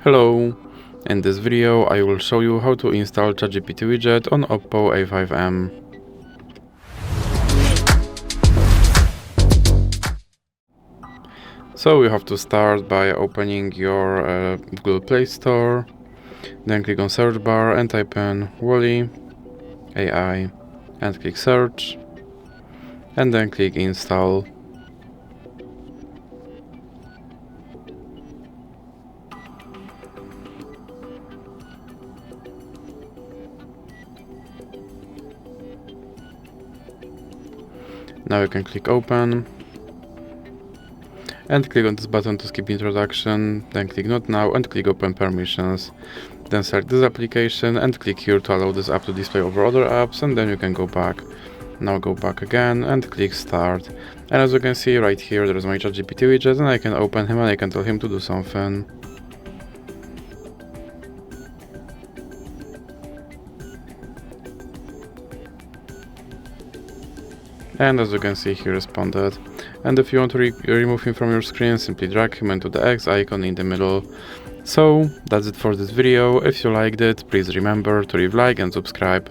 Hello! In this video I will show you how to install ChatGPT Widget on OPPO A5m. So you have to start by opening your Google Play Store, then click on search bar and type in Wally AI and click search, and then click install. Now you can click open and click on this button to skip introduction, then click not now and click open permissions. Then select this application and click here to allow this app to display over other apps, and then you can go back. Now go back again and click start. And as you can see right here there is my ChatGPT widget, and I can open him and I can tell him to do something. And as you can see, he responded. And if you want to remove him from your screen, simply drag him into the X icon in the middle. So that's it for this video. If you liked it, please remember to leave a like and subscribe.